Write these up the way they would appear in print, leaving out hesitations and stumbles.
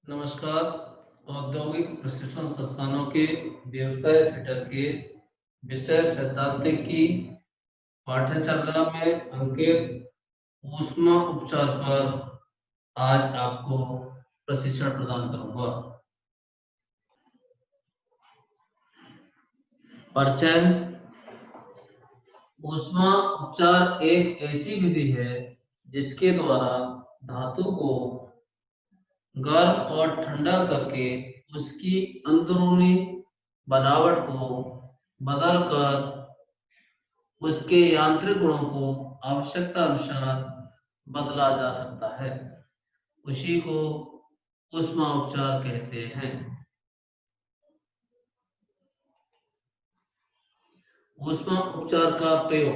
नमस्कार। औद्योगिक प्रशिक्षण संस्थानों के व्यवसाय फिटर के विषय सैद्धांतिक की पाठ्यचर्या में अंकित ऊष्मा उपचार पर आज आपको प्रशिक्षण प्रदान करूंगा। परिचय। ऊष्मा उपचार एक ऐसी विधि है जिसके द्वारा धातु को गर्म और ठंडा करके उसकी अंदरूनी बनावट को बदलकर उसके यांत्रिक गुणों को आवश्यकता अनुसार बदला जा सकता है। उसी को ऊष्मा उपचार कहते हैं। ऊष्मा उपचार का प्रयोग।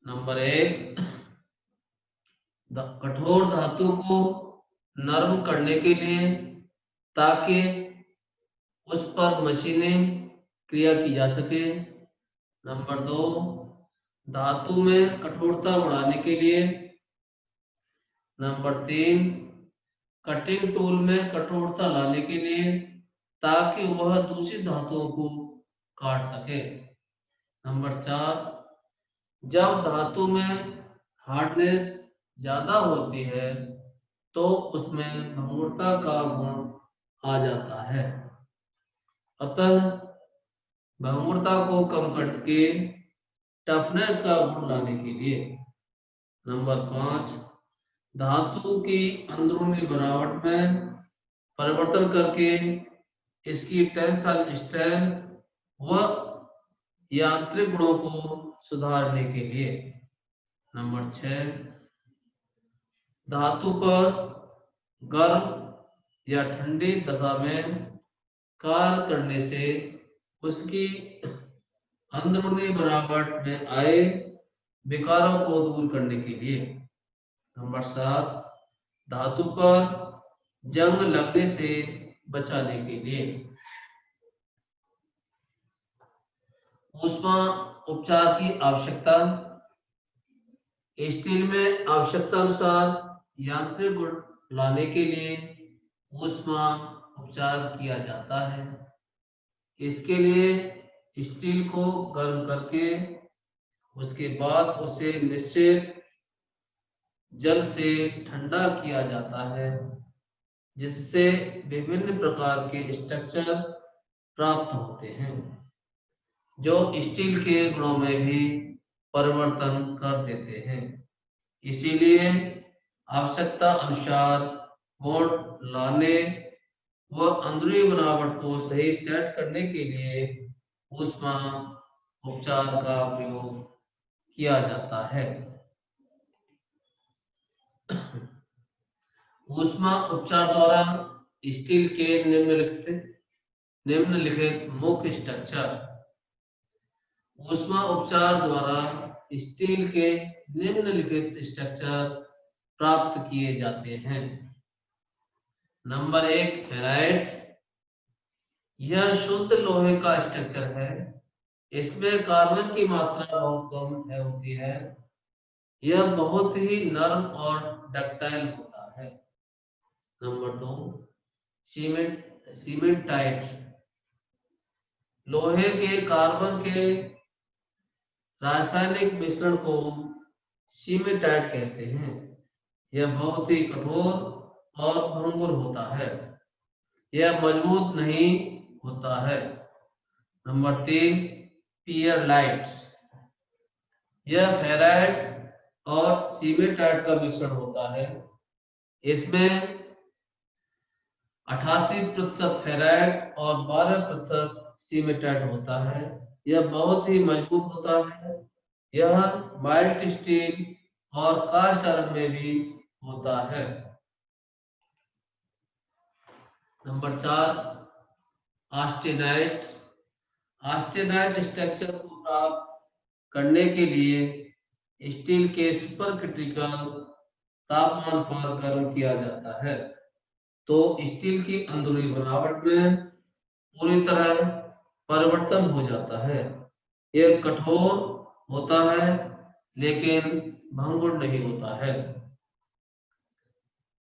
नंबर 1, कठोर धातु को नरम करने के लिए ताकि उस पर मशीनिंग क्रिया की जा सके। नंबर 2, धातु में कठोरता बढ़ाने के लिए। नंबर 3, कटिंग टूल में कठोरता लाने के लिए ताकि वह दूसरी धातुओं को काट सके। नंबर 4, जब धातु में हार्डनेस ज्यादा होती है तो उसमें भंगुरता का गुण आ जाता है। अतः भंगुरता को कम करके टफनेस का गुण लाने के लिए। नंबर 5, धातु की अंदरूनी बनावट में परिवर्तन करके इसकी टेंसाइल स्ट्रेंथ व यांत्रिक गुणों को सुधारने के लिए। नंबर 6, धातु पर गर्म या ठंडी दशा में कार्य करने से उसकी अंदरूनी बनावट में आए विकारों को दूर करने के लिए। नंबर 7, धातु पर जंग लगने से बचाने के लिए। ऊष्मा उपचार की आवश्यकता। स्टील में आवश्यकता अनुसार यांत्रिक गुण लाने के लिए ऊष्मा उपचार किया जाता है। इसके लिए स्टील को गर्म करके उसके बाद उसे निश्चित जल से ठंडा किया जाता है जिससे विभिन्न प्रकार के स्ट्रक्चर प्राप्त होते हैं जो स्टील के गुणों में भी परिवर्तन कर देते हैं। इसीलिए आवश्यकता अनुसार गुण लाने व अंदरूनी बनावट को सही सेट करने के लिए ऊष्मा उपचार का प्रयोग किया जाता है। ऊष्मा उपचार द्वारा स्टील के निम्नलिखित मुख्य स्ट्रक्चर। ऊष्मा उपचार द्वारा स्टील के निम्नलिखित स्ट्रक्चर प्राप्त किए जाते हैं। Number 1, ferrite. यह शुद्ध लोहे का स्ट्रक्चर है। इसमें कार्बन की मात्रा बहुत कम होती है। यह बहुत ही नरम और डक्टाइल होता है। Number 2, cementite. लोहे के कार्बन के रासायनिक मिश्रण को सीमेटाइट कहते हैं। यह बहुत ही कठोर और भंगुर होता है। यह मजबूत नहीं होता है। नंबर 3, पियरलाइट। यह फेराइट और सीमेटाइट का मिश्रण होता है। इसमें 88% फेराइट और 12% सीमेटाइट होता है। यह बहुत ही मजबूत होता है। यह माइल्ड स्टील और कास्ट आयरन में भी होता है। Number 4, austenite. ऑस्टेनाइट स्ट्रक्चर को प्राप्त करने के लिए स्टील के सुपर क्रिटिकल तापमान पर गर्म किया जाता है तो स्टील की अंदरूनी बनावट में पूरी तरह परिवर्तन हो जाता है। यह कठोर होता है लेकिन भंगुर नहीं होता है।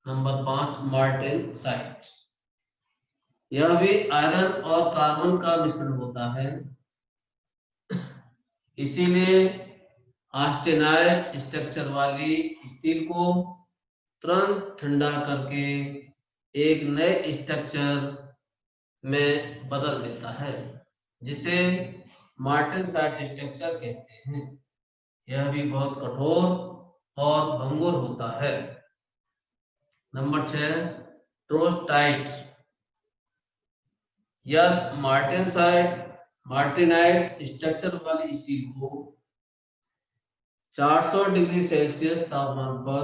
Number 5 martensite. यह भी आयरन और कार्बन का मिश्रण होता है, इसीलिए ऑस्टेनाइट स्ट्रक्चर वाली स्टील को तुरंत ठंडा करके एक नए स्ट्रक्चर में बदल देता है, जिसे मार्टेनसाइट स्ट्रक्चर कहते हैं। यह भी बहुत कठोर और भंगुर होता है। नंबर 6 ट्रोस्टाइट। यह मार्टेनाइट स्ट्रक्चर वाली स्टील को 400 डिग्री सेल्सियस तापमान पर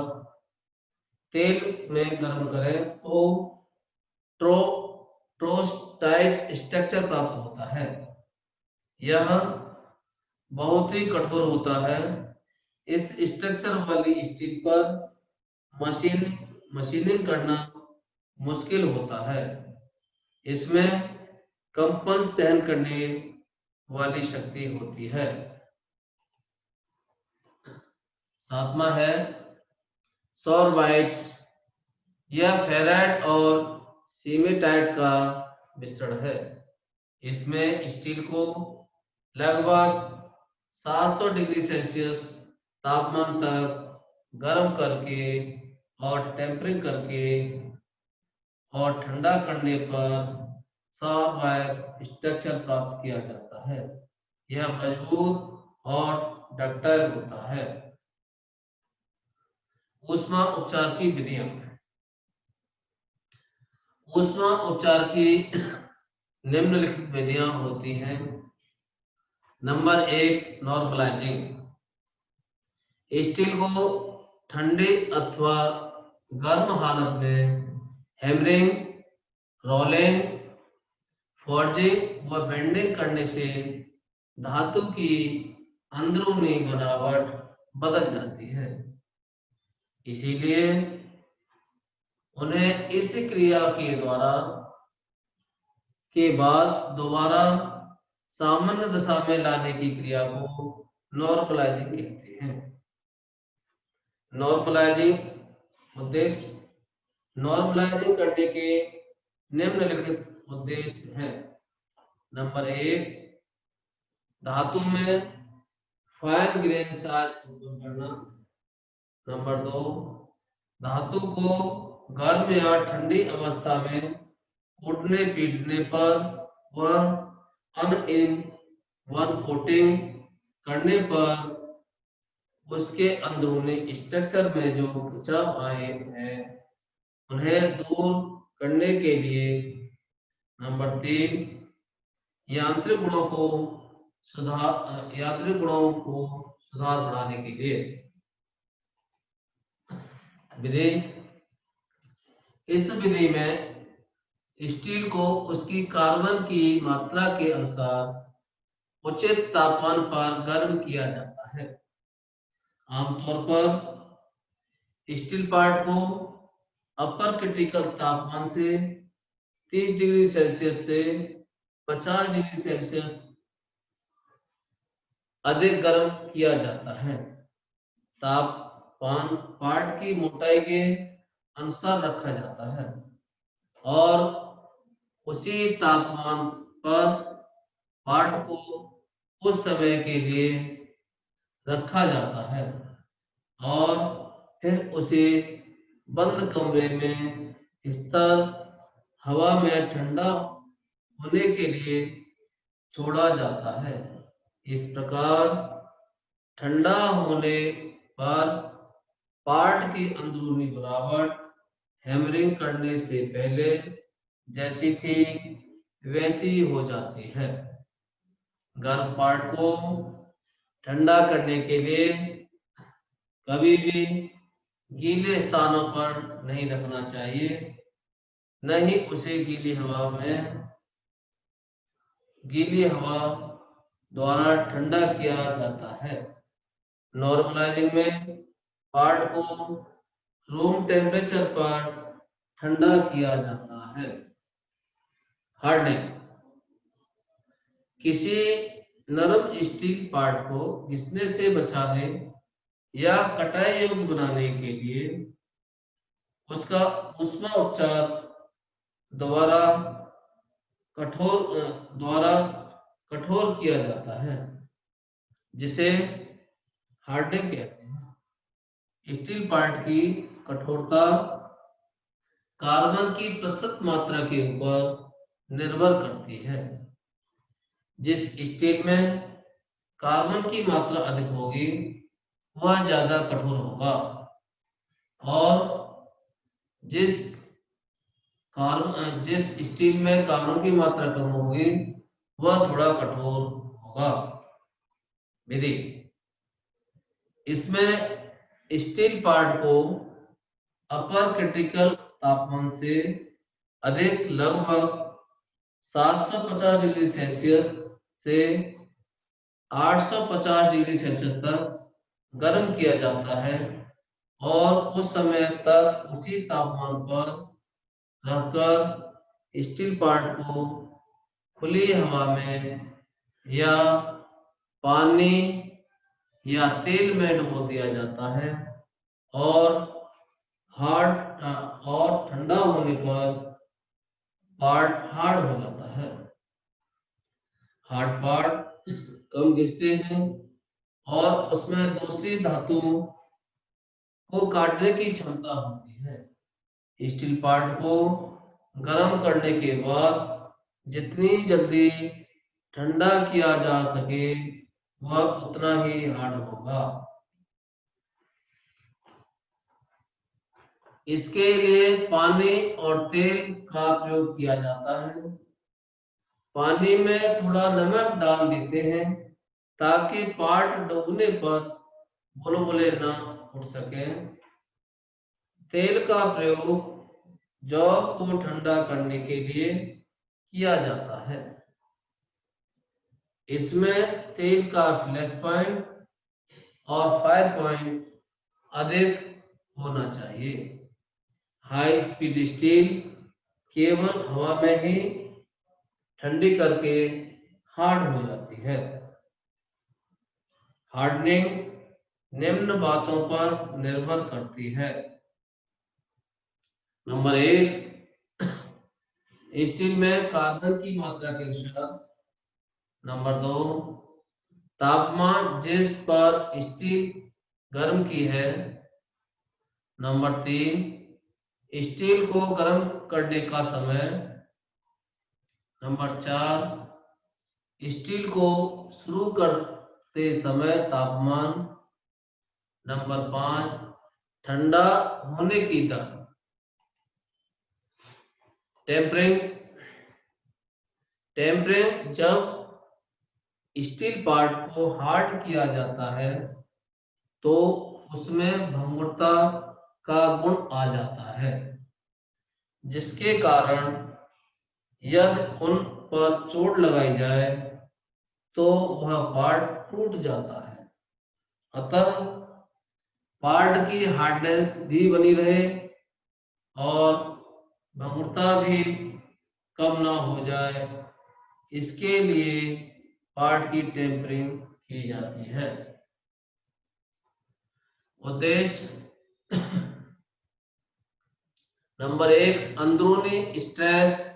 तेल में गर्म करें तो ट्रोस्टाइट स्ट्रक्चर प्राप्त होता है। यह बहुत ही कठोर होता है। इस स्ट्रक्चर वाली स्टील पर मशीनिंग करना मुश्किल होता है। इसमें कंपन सहन करने वाली शक्ति होती है। 7वां है सॉर्बाइट। यह फेराइट और सीमेटाइट का मिश्रण है। इसमें स्टील को लगभग 700 डिग्री सेल्सियस तापमान तक गर्म करके और टेम्परिंग करके और ठंडा करने पर सॉर्बाइट स्ट्रक्चर प्राप्त किया जाता है। यह मजबूत और डक्टाइल होता है। ऊष्मा उपचार की विधियां। ऊष्मा उपचार की निम्नलिखित विधियां होती हैं। Number 1 normalising. स्टील को ठंडे अथवा गर्म हालत में हैमरिंग, रोलिंग, फॉर्जिंग व बेंडिंग करने से धातु की अंदरूनी बनावट बदल जाती है। इसीलिए उन्हें इस क्रिया के बाद दोबारा सामान्य दशा में लाने की क्रिया को नॉर्मलाइजिंग कहते हैं। नॉर्मलाइजिंग करने के निम्नलिखित उद्देश्य हैं। नंबर 1 धातु में फाइन ग्रेन साइज उत्पन्न करना। नंबर 2 धातु को गर्म या ठंडी अवस्था में कूटने पीटने पर वह वन कोटिंग करने पर उसके अंदरूनी स्ट्रक्चर में जो खिंचाव आए हैं उन्हें दूर करने के लिए। नंबर 3 यांत्रिक गुणों को सुधार बढ़ाने के लिए। विधि। इस विधि में स्टील को उसकी कार्बन की मात्रा के अनुसार उचित तापमान पर गर्म किया जाता है। आमतौर पर स्टील पार्ट को अपर क्रिटिकल तापमान से 30 डिग्री सेल्सियस से 50 डिग्री सेल्सियस अधिक गर्म किया जाता है। तापमान पार्ट की मोटाई के अनुसार रखा जाता है और उसी तापमान पर पार्ट को कुछ समय के लिए रखा जाता है और फिर उसे बंद कमरे में स्थिर हवा में ठंडा होने के लिए छोड़ा जाता है। इस प्रकार ठंडा होने पर पार्ट की अंदरूनी बनावट हैमरिंग करने से पहले जैसी थी वैसी हो जाती है। गर्म पार्ट को ठंडा करने के लिए कभी भी गीले स्थानों पर नहीं रखना चाहिए, न ही उसे गीली हवा द्वारा ठंडा किया जाता है। नॉर्मलाइजिंग में पार्ट को रूम टेम्परेचर पर ठंडा किया जाता है। हार्डनिंग। किसी नरम स्टील पार्ट को घिसने से बचाने या कटाई योग्य बनाने के लिए उसका ऊष्मा उपचार द्वारा कठोर किया जाता है, जिसे हार्डनिंग कहते हैं। स्टील पार्ट की कठोरता कार्बन की प्रतिशत मात्रा के ऊपर निर्भर करती है। जिस स्टील में कार्बन की मात्रा अधिक होगी वह ज्यादा कठोर होगा, और जिस स्टील में कार्बन की मात्रा कम होगी वह थोड़ा कठोर होगा। विधि, इसमें स्टील पार्ट को अपर क्रिटिकल तापमान से अधिक लगभग 750 डिग्री सेल्सियस से 850 डिग्री सेल्सियस तक गर्म किया जाता है, और उस समय तक उसी तापमान पर रखकर स्टील पार्ट को खुली हवा में या पानी या तेल में डुबो दिया जाता है, और ठंडा होने पर पार्ट हार्ड हो जाता है। हार्ड पार्ट कम घिसते हैं और उसमें दूसरी धातुओं को काटने की क्षमता होती है। स्टील पार्ट को गर्म करने के बाद जितनी जल्दी ठंडा किया जा सके वह उतना ही हार्ड होगा। इसके लिए पानी और तेल का प्रयोग किया जाता है। पानी में थोड़ा नमक डाल देते हैं ताकि पार्ट डूबने पर बुलबुले न उठ सके। तेल का प्रयोग जॉब को ठंडा करने के लिए किया जाता है। इसमें तेल का फ्लैश पॉइंट और फायर पॉइंट अधिक होना चाहिए। हाई स्पीड स्टील केवल हवा में ही ठंडी करके हार्ड हो जाती है। हार्डनिंग निम्न बातों पर निर्भर करती है। नंबर 1, स्टील में कार्बन की मात्रा के अनुसार। नंबर 2, तापमान जिस पर स्टील गर्म की है। नंबर 3, स्टील को गर्म करने का समय। नंबर 4, स्टील को शुरू करते समय तापमान। नंबर 5, ठंडा होने की दर। टेम्परिंग जब स्टील पार्ट को हार्ड किया जाता है तो उसमें भंगुरता का गुण आ जाता है, जिसके कारण यदि उन पर चोट लगाई जाए तो वह पार्ट टूट जाता है। अतः पार्ट की हार्डनेस भी बनी रहे और भंगुरता भी कम ना हो जाए, इसके लिए पार्ट की टेम्परिंग की जाती है। उद्देश्य। नंबर 1, अंदरूनी स्ट्रेस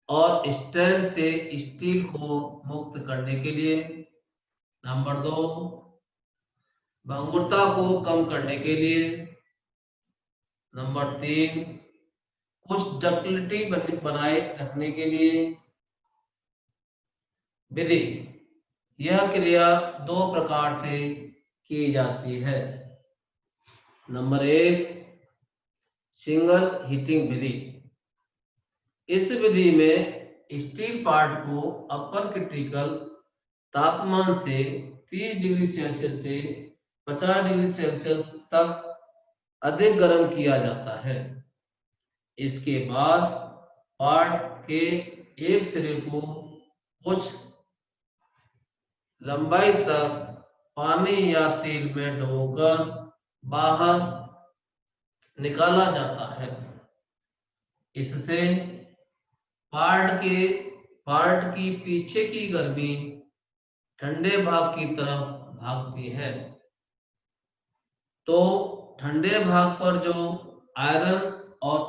और स्ट्रेन से स्टील को मुक्त करने के लिए। नंबर 2, भंगुरता को कम करने के लिए। नंबर 3, कुछ डक्टिलिटी बनाए रखने के लिए। विधि, यह क्रिया 2 प्रकार से की जाती है। नंबर 1, सिंगल हीटिंग विधि। इस विधि में स्टील पार्ट को अपर क्रिटिकल तापमान से 30 डिग्री सेल्सियस से 50 डिग्री सेल्सियस तक अधिक गर्म किया जाता है। इसके बाद पार्ट के एक सिरे को कुछ लंबाई तक पानी या तेल में डुबोकर बाहर निकाला जाता है। इससे पार्ट की पीछे की गर्मी ठंडे भाग की तरफ भागती है, तो ठंडे भाग पर जो आयरन और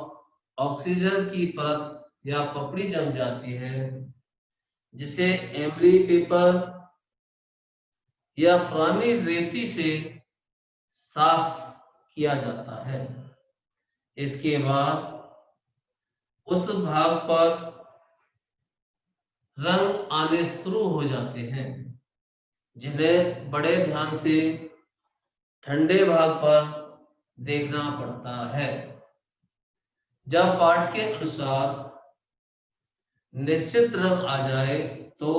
ऑक्सीजन की परत या पपड़ी जम जाती है, जिसे एमरी पेपर या पुरानी रेती से साफ किया जाता है। इसके बाद उस भाग पर रंग आने शुरू हो जाते हैं, जिन्हें बड़े ध्यान से ठंडे भाग पर देखना पड़ता है। जब पाठ के अनुसार निश्चित रंग आ जाए तो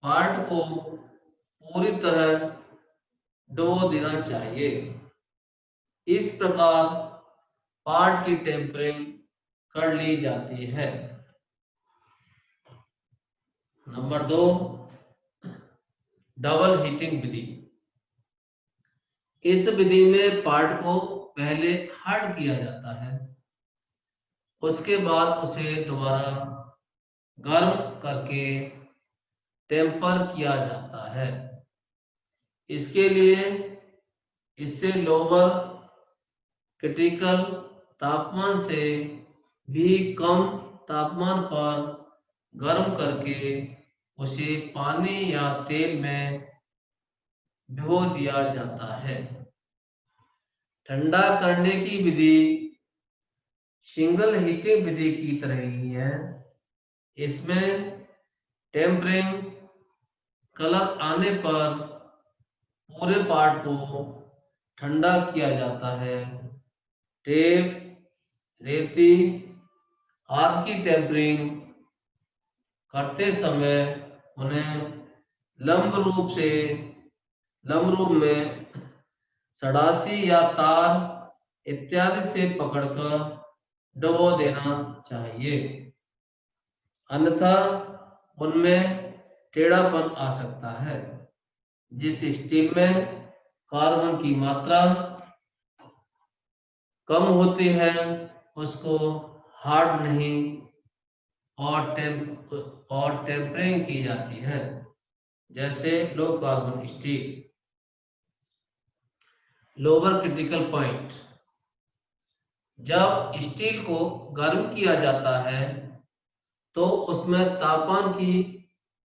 पाठ को पूरी तरह डुबो देना चाहिए। इस प्रकार पाठ की टेम्परिंग कर ली जाती है। नंबर 2, डबल हीटिंग विधि। इस विधि में पाठ को पहले हार्ड किया जाता है, उसके बाद उसे दोबारा गर्म करके टेम्पर किया जाता है। इसके लिए इससे लोअर क्रिटिकल तापमान से भी कम तापमान पर गर्म करके उसे पानी या तेल में भिगो दिया जाता है। ठंडा करने की विधि सिंगल हीटिंग विधि की तरह ही है। इसमें टेम्परिंग कलर आने पर पूरे पार्ट को ठंडा किया जाता है। टेप, रेती आदि की टेम्परिंग करते समय उन्हें लंब रूप में सड़ासी या तार इत्यादि से पकड़कर डुबो देना चाहिए, अन्यथा उनमें टेढ़ापन आ सकता है। जिस स्टील में कार्बन की मात्रा कम होती है उसको हार्ड नहीं और टेम्परिंग की जाती है, जैसे low carbon steel. Lower critical point. जब स्टील को गर्म किया जाता है तो उसमें तापमान की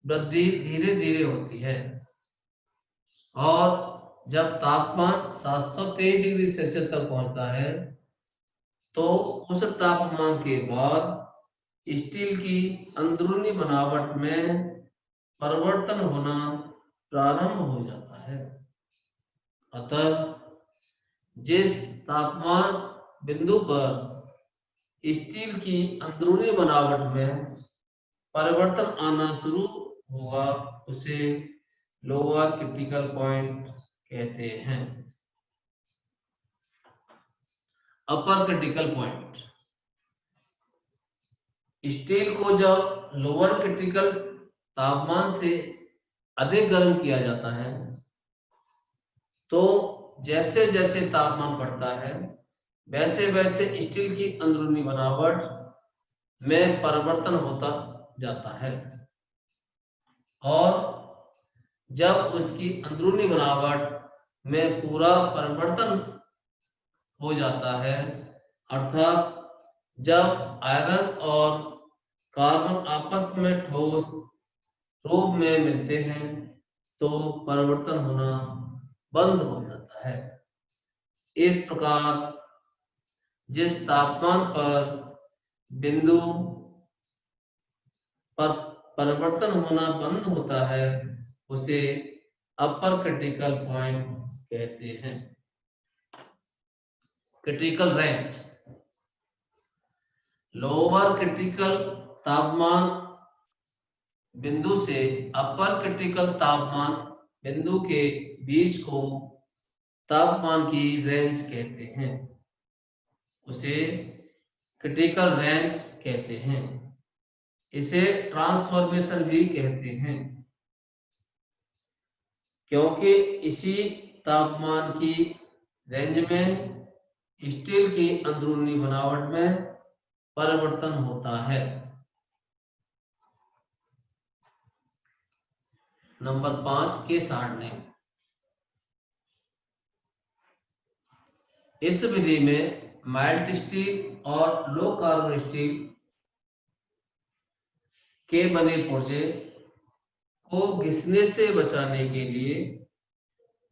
वृद्धि धीरे धीरे होती है और जब तापमान 723 डिग्री सेल्सियस तक पहुंचता है तो उस तापमान के बाद स्टील की अंदरूनी बनावट में परिवर्तन होना प्रारंभ हो जाता है। अतः जिस तापमान बिंदु पर स्टील की अंदरूनी बनावट में परिवर्तन आना शुरू होगा उसे लोअर क्रिटिकल पॉइंट कहते हैं। अपर क्रिटिकल पॉइंट। स्टील को जब लोअर क्रिटिकल तापमान से अधिक गर्म किया जाता है तो जैसे जैसे तापमान बढ़ता है वैसे वैसे स्टील की अंदरूनी बनावट में परिवर्तन होता जाता है और जब उसकी अंदरूनी बनावट में पूरा परिवर्तन हो जाता है, अर्थात जब आयरन और कार्बन आपस में ठोस रूप में मिलते हैं तो परिवर्तन होना बंद हो जाता है। इस प्रकार जिस तापमान पर बिंदु पर परिवर्तन होना बंद होता है उसे अपर क्रिटिकल पॉइंट कहते हैं। Critical range. लोअर क्रिटिकल तापमान बिंदु से अपर क्रिटिकल तापमान बिंदु के बीच को तापमान की रेंज कहते हैं, उसे क्रिटिकल रेंज कहते हैं। इसे ट्रांसफॉर्मेशन भी कहते हैं क्योंकि इसी तापमान की रेंज में स्टील की अंदरूनी बनावट में परिवर्तन होता है। नंबर 5 के सारणी। इस विधि में माइल्ड स्टील और लो कार्बन स्टील के बने पुर्जे को घिसने से बचाने के लिए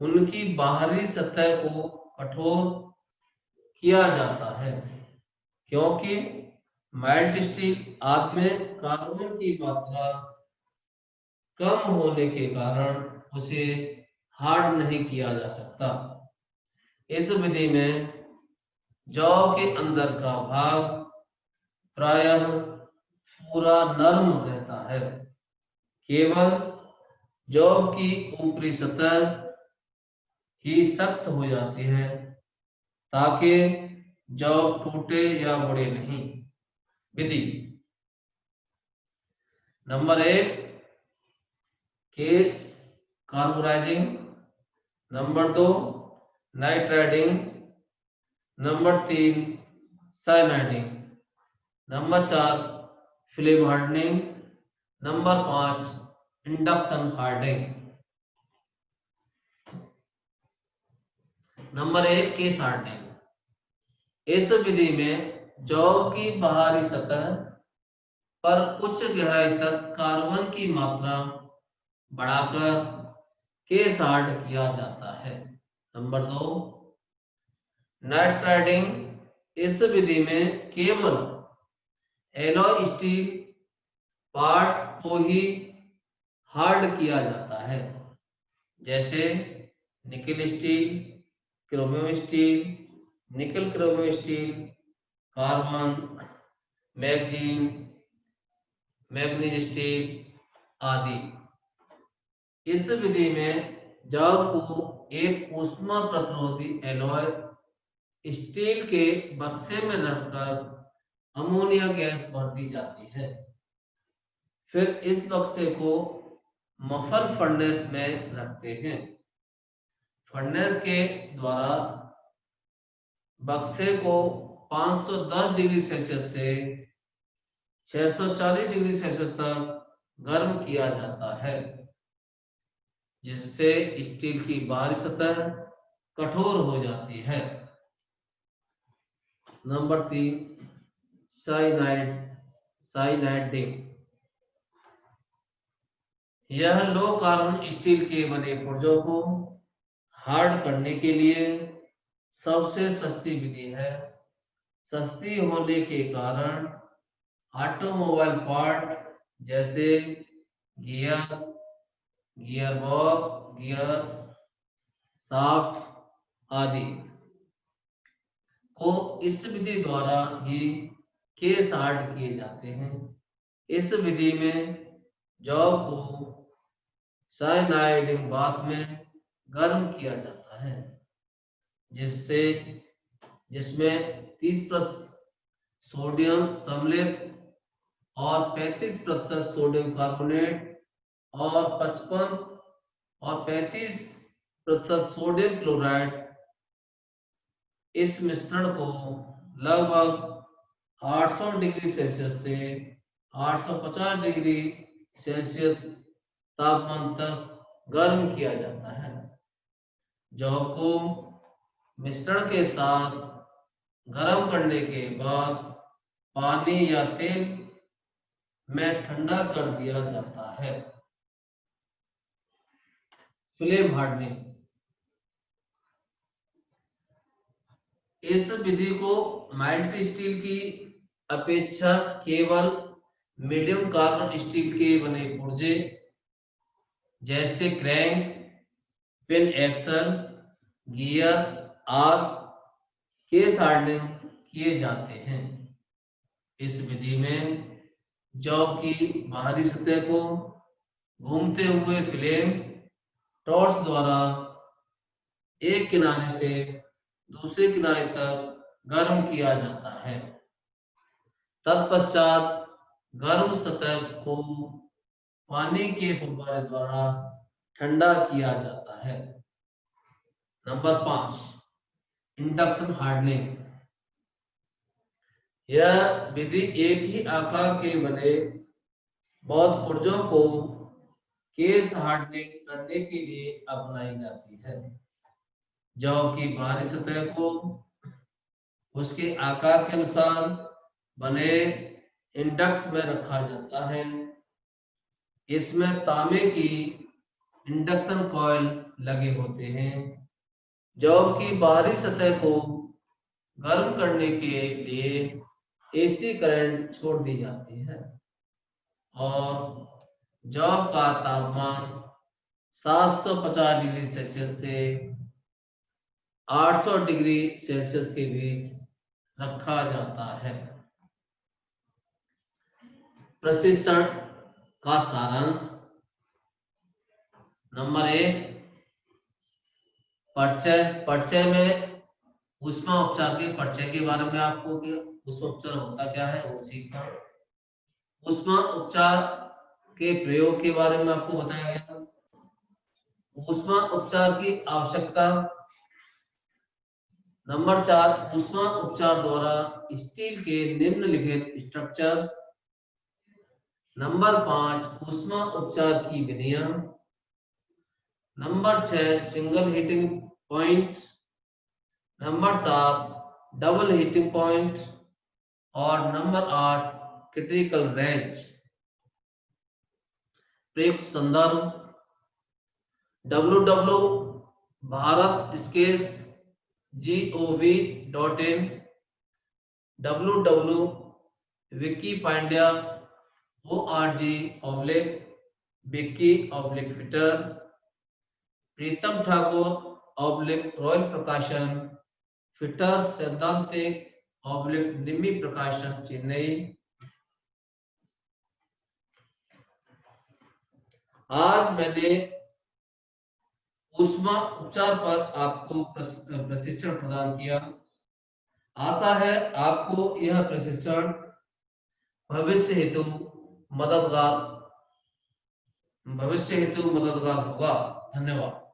उनकी बाहरी सतह को कठोर किया जाता है, क्योंकि माइल्ड स्टील आदि में कार्बन की मात्रा कम होने के कारण उसे हार्ड नहीं किया जा सकता। इस विधि में जौ के अंदर का भाग प्रायः पूरा नरम रहता है, केवल जौ की ऊपरी सतह ही सख्त हो जाती है ताकि जौ टूटे या मुड़े नहीं। विधि number 1 case carburizing, number 2 nitriding, number 3 cyaniding, number 4 film hardening, number 5 induction hardening. Number 1 case hardening. इस विधि में जौ की बाहरी सतह पर उच्च गहराई तक कार्बन की मात्रा बढ़ाकर केस हार्ड किया जाता है। Number 2 nitriding. इस विधि में केवल एलॉय स्टील पार्ट को ही हार्ड किया जाता है, जैसे निकल स्टील, क्रोमियम स्टील, निकल chromium steel, carbon, manganese steel आदि। इस विधि में जौ को एक ऊष्मा प्रतिरोधी एलॉय स्टील के बक्से में रखकर अमोनिया गैस भर दी जाती है। फिर इस बक्से को मफल फर्नेस में रखते हैं। फर्नेस के द्वारा बक्से को 510 डिग्री सेल्सियस से 640 डिग्री सेल्सियस तक गर्म किया जाता है, जिससे स्टील की बाहरी सतह कठोर हो जाती है। Number 3 cyaniding. यह लो कार्बन स्टील के बने पुर्जों को हार्ड करने के लिए सबसे सस्ती विधि है। सस्ती होने के कारण ऑटोमोबाइल पार्ट जैसे gear, gear box, gear shaft आदि को इस विधि द्वारा ही केस हार्ड किए जाते हैं। इस विधि में जौ को साइनाइडिंग बाथ में गर्म किया जाता है, जिसमें 30% सोडियम सम्मिलित और 35% सोडियम कार्बोनेट और 55 और 35% सोडियम क्लोराइड। इस मिश्रण को लगभग 800 डिग्री सेल्सियस से 850 डिग्री सेल्सियस तापमान तक गर्म किया जाता है। जौ को मिश्रण के साथ गर्म करने के बाद पानी या तेल में ठंडा कर दिया जाता है। Flame hardening. इस विधि को माइल्ड स्टील की अपेक्षा केवल मीडियम कार्बन स्टील के बने पुर्जे जैसे क्रैंक, पिन एक्सल, गियर आदि केस हार्डनिंग किए जाते हैं। इस विधि में जौ की बाहरी सतह को घूमते हुए फ्लेम टॉर्च द्वारा एक किनारे से दूसरे किनारे तक गर्म किया जाता है। तत्पश्चात गर्म सतह को पानी के फुब्बारे द्वारा ठंडा किया जाता है। Number 5 induction hardening. यह विधि एक ही आकार के बने बहुत पुर्जों को केस हार्डनिंग करने के लिए अपनाई जाती है। जौ की बाहरी सतह को उसके आकार के अनुसार बने इंडक्ट में रखा जाता है। इसमें तांबे की इंडक्शन कॉइल लगे होते हैं जो कि बाहरी सतह को गर्म करने के लिए एसी करंट छोड़ दी जाती है और जॉब का तापमान 750 डिग्री सेल्सियस से 800 डिग्री सेल्सियस के बीच रखा जाता है। प्रशिक्षण का सारांश। नंबर 1, परिचय में ऊष्मा उपचार के परिचय के बारे में आपको ऊष्मा उपचार होता क्या है वो सीखा। ऊष्मा उपचार के प्रयोग के बारे में आपको बताया गया। ऊष्मा उपचार की आवश्यकता। नंबर 4, ऊष्मा उपचार द्वारा स्टील के निम्नलिखित स्ट्रक्चर। नंबर 5, ऊष्मा उपचार की विधियां। Number 6, single heating point. Number 7, double heating point और नंबर 8, क्रिटिकल रेंज। प्रयुक्त संदर्भ www.bharatskills.gov.in, www.wikipedia.org/wiki/fitter, प्रीतम ठाकुर रॉयल प्रकाशन, फिटर सैद्धांतिक निम्मी प्रकाशन, चेन्नई। आज मैंने ऊष्मा उपचार पर आपको प्रशिक्षण प्रदान किया। आशा है आपको यह प्रशिक्षण भविष्य हेतु मददगार होगा। धन्यवाद।